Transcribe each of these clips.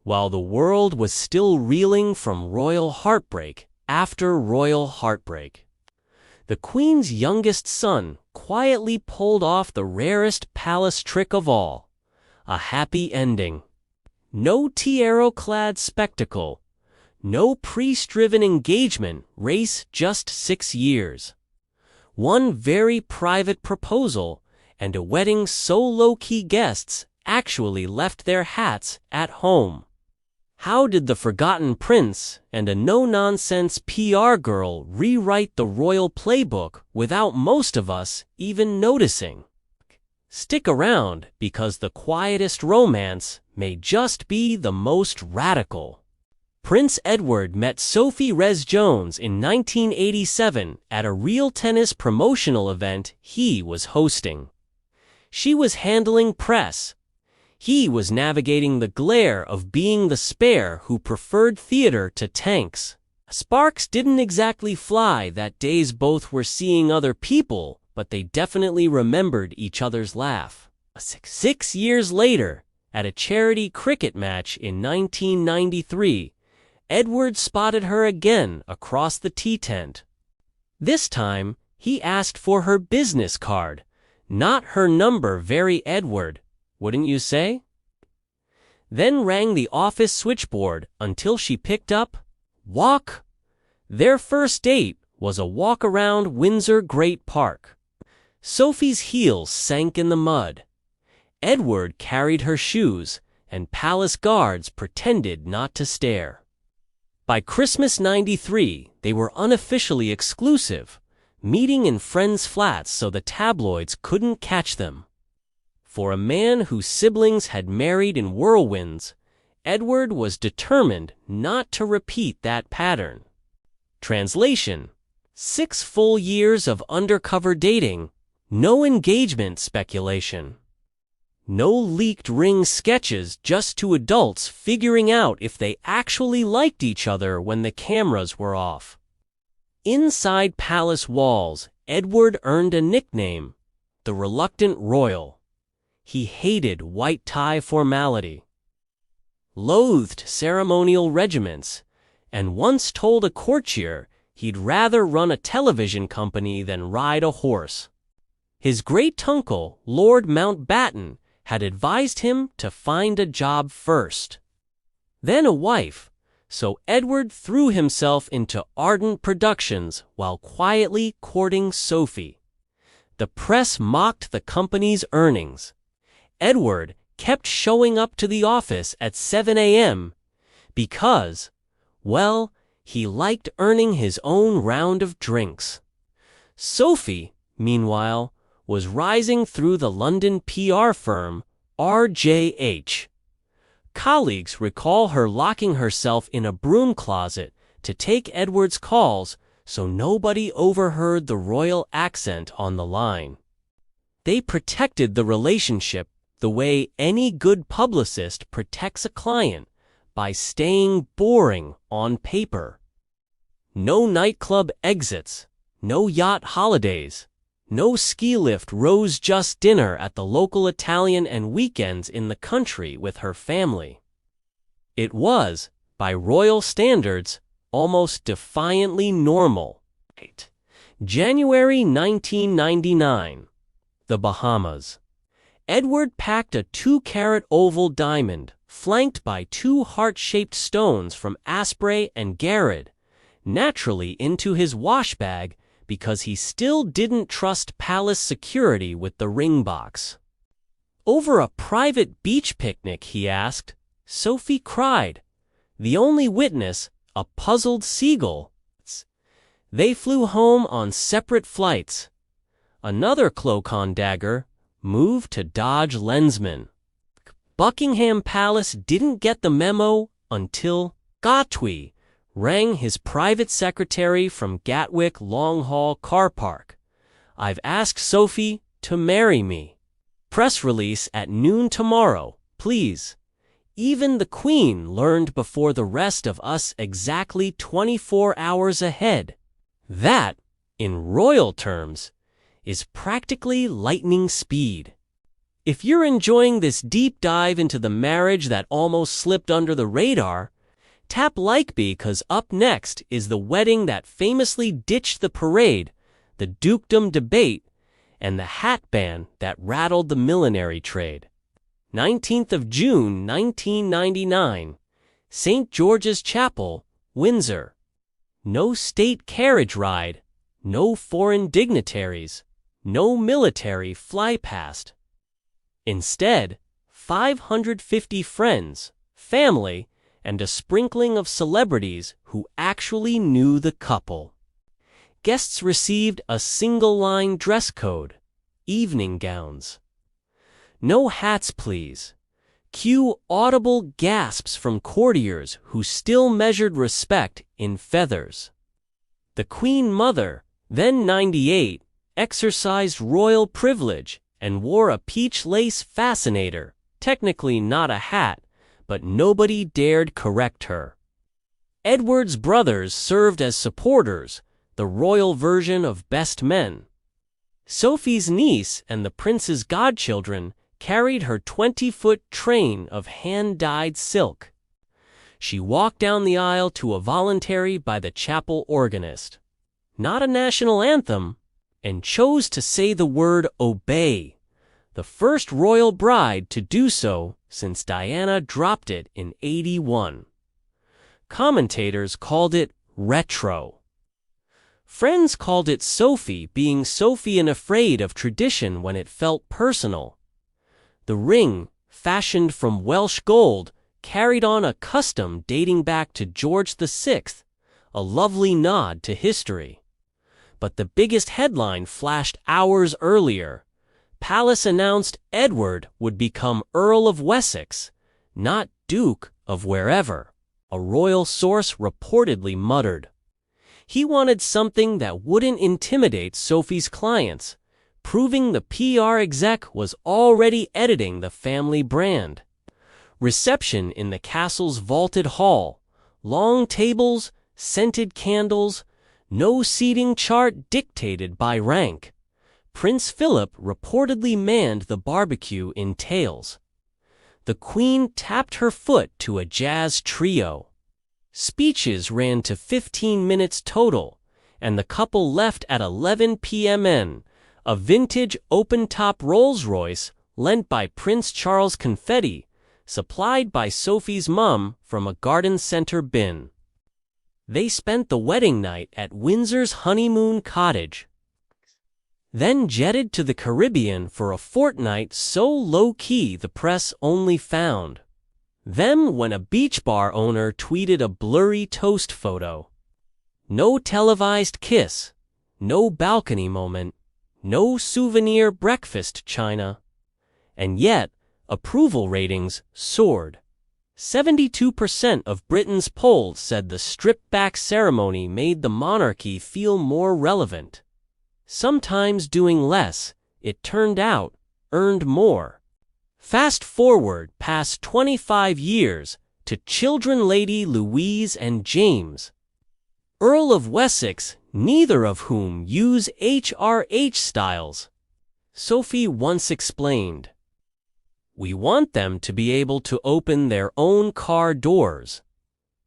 while the world was still reeling from royal heartbreak after royal heartbreak. The Queen's youngest son quietly pulled off the rarest palace trick of all, a happy ending. No tiara-clad spectacle, no priest-driven engagement race, just 6 years. One very private proposal and a wedding so low-key guests actually left their hats at home. How did the forgotten prince and a no-nonsense PR girl rewrite the royal playbook without most of us even noticing? Stick around, because the quietest romance may just be the most radical. Prince Edward met Sophie Rhys-Jones in 1987 at a real tennis promotional event he was hosting. She was handling press. He was navigating the glare of being the spare who preferred theater to tanks. Sparks didn't exactly fly that days. Both were seeing other people, but they definitely remembered each other's laugh. 6 years later, at a charity cricket match in 1993, Edward spotted her again across the tea tent. This time, he asked for her business card, not her number. Very Edward, wouldn't you say? Then rang the office switchboard until she picked up. Walk. Their first date was a walk around Windsor Great Park. Sophie's heels sank in the mud. Edward carried her shoes, and palace guards pretended not to stare. By Christmas '93, they were unofficially exclusive, meeting in friends' flats so the tabloids couldn't catch them. For a man whose siblings had married in whirlwinds, Edward was determined not to repeat that pattern. Translation: 6 full years of undercover dating, no engagement speculation. No leaked ring sketches, just 2 adults figuring out if they actually liked each other when the cameras were off. Inside palace walls, Edward earned a nickname, the Reluctant Royal. He hated white tie formality, loathed ceremonial regiments, and once told a courtier he'd rather run a television company than ride a horse. His great-uncle, Lord Mountbatten, had advised him to find a job first, then a wife, so Edward threw himself into ardent productions while quietly courting Sophie. The press mocked the company's earnings. Edward kept showing up to the office at 7 a.m. because, well, he liked earning his own round of drinks. Sophie, meanwhile, was rising through the London PR firm RJH. Colleagues recall her locking herself in a broom closet to take Edward's calls so nobody overheard the royal accent on the line. They protected the relationship the way any good publicist protects a client, by staying boring on paper. No nightclub exits, no yacht holidays, no ski lift rows, just dinner at the local Italian and weekends in the country with her family. It was, by royal standards, almost defiantly normal. January 1999. The Bahamas. Edward packed a 2-carat oval diamond, flanked by 2 heart-shaped stones from Asprey and Garrod, naturally into his wash bag because he still didn't trust palace security with the ring box. Over a private beach picnic, he asked. Sophie cried. The only witness, a puzzled seagull. They flew home on separate flights. Another Clocon dagger moved to dodge lensmen. Buckingham Palace didn't get the memo until Gatwi rang his private secretary from Gatwick Long-Haul Car Park. I've asked Sophie to marry me. Press release at noon tomorrow, please. Even the Queen learned before the rest of us, exactly 24 hours ahead. That, in royal terms, is practically lightning speed. If you're enjoying this deep dive into the marriage that almost slipped under the radar, tap like because up next is the wedding that famously ditched the parade, the dukedom debate, and the hat ban that rattled the millinery trade. 19th of June, 1999, St. George's Chapel, Windsor. No state carriage ride, no foreign dignitaries, no military fly past. Instead, 550 friends, family, and a sprinkling of celebrities who actually knew the couple. Guests received a single-line dress code, evening gowns. No hats, please. Cue audible gasps from courtiers who still measured respect in feathers. The Queen Mother, then 98, exercised royal privilege and wore a peach lace fascinator, technically not a hat, but nobody dared correct her. Edward's brothers served as supporters, the royal version of best men. Sophie's niece and the prince's godchildren carried her 20-foot train of hand-dyed silk. She walked down the aisle to a voluntary by the chapel organist. Not a national anthem, and chose to say the word obey, the first royal bride to do so since Diana dropped it in 81. Commentators called it retro. Friends called it Sophie being Sophie and afraid of tradition when it felt personal. The ring, fashioned from Welsh gold, carried on a custom dating back to George VI, a lovely nod to history. But the biggest headline flashed hours earlier. Palace announced Edward would become Earl of Wessex, not Duke of wherever, a royal source reportedly muttered. He wanted something that wouldn't intimidate Sophie's clients, proving the PR exec was already editing the family brand. Reception in the castle's vaulted hall, long tables, scented candles, no seating chart dictated by rank. Prince Philip reportedly manned the barbecue in tails. The Queen tapped her foot to a jazz trio. Speeches ran to 15 minutes total, and the couple left at 11 p.m. A vintage open-top Rolls-Royce lent by Prince Charles confetti, supplied by Sophie's mum from a garden center bin. They spent the wedding night at Windsor's honeymoon cottage, then jetted to the Caribbean for a fortnight so low-key the press only found them when a beach bar owner tweeted a blurry toast photo. No televised kiss, no balcony moment, no souvenir breakfast china. And yet, approval ratings soared. 72% of Britons polled said the stripped-back ceremony made the monarchy feel more relevant. Sometimes doing less, it turned out, earned more. Fast forward past 25 years to children Lady Louise and James, Earl of Wessex, neither of whom use HRH styles. Sophie once explained, "We want them to be able to open their own car doors."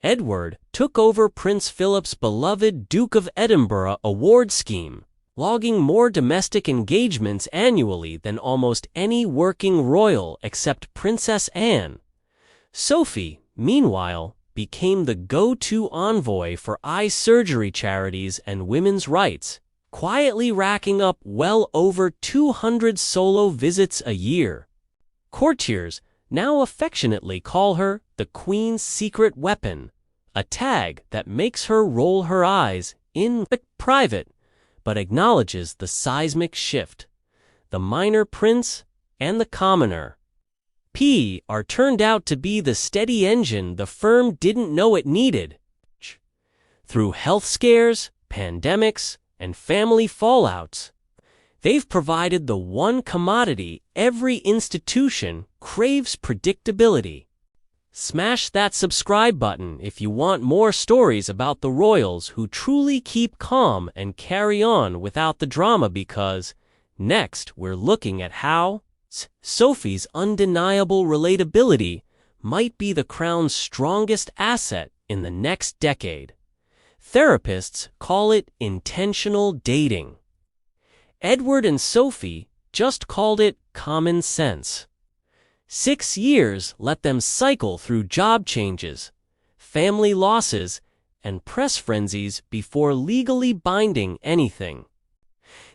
Edward took over Prince Philip's beloved Duke of Edinburgh award scheme, logging more domestic engagements annually than almost any working royal except Princess Anne. Sophie, meanwhile, became the go-to envoy for eye surgery charities and women's rights, quietly racking up well over 200 solo visits a year. Courtiers now affectionately call her the Queen's secret weapon, a tag that makes her roll her eyes in private, but acknowledges the seismic shift. The minor prince and the commoner are turned out to be the steady engine the firm didn't know it needed. Through health scares, pandemics, and family fallouts, they've provided the one commodity every institution craves: predictability. Smash that subscribe button if you want more stories about the royals who truly keep calm and carry on without the drama, because next we're looking at how Sophie's undeniable relatability might be the crown's strongest asset in the next decade. Therapists call it intentional dating. Edward and Sophie just called it common sense. 6 years let them cycle through job changes, family losses, and press frenzies before legally binding anything.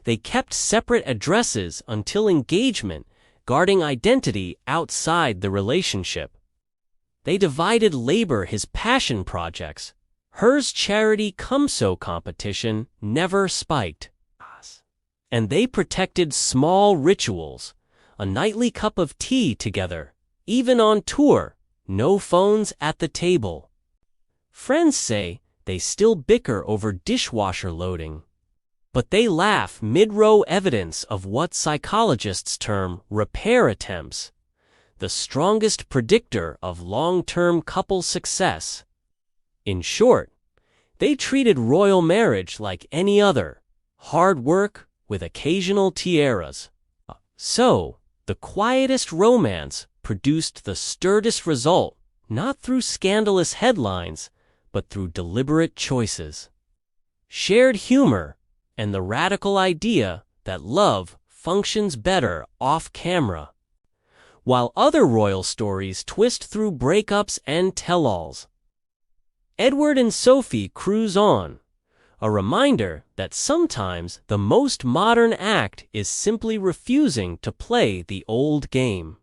They kept separate addresses until engagement, guarding identity outside the relationship. They divided labor his passion projects. Hers charity come-so competition never spiked. And they protected small rituals, a nightly cup of tea together, even on tour, no phones at the table. Friends say they still bicker over dishwasher loading. But they laugh mid-row evidence of what psychologists term repair attempts, the strongest predictor of long-term couple success. In short, they treated royal marriage like any other, hard work with occasional tiaras. So, the quietest romance produced the sturdest result, not through scandalous headlines, but through deliberate choices. Shared humor, and the radical idea that love functions better off-camera. While other royal stories twist through breakups and tell-alls, Edward and Sophie cruise on, a reminder that sometimes the most modern act is simply refusing to play the old game.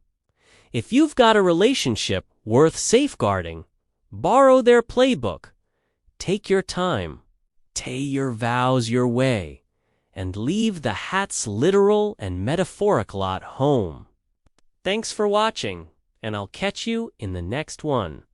If you've got a relationship worth safeguarding, borrow their playbook. Take your time. Tay your vows your way, and leave the hat's literal and metaphoric lot home. Thanks for watching, and I'll catch you in the next one.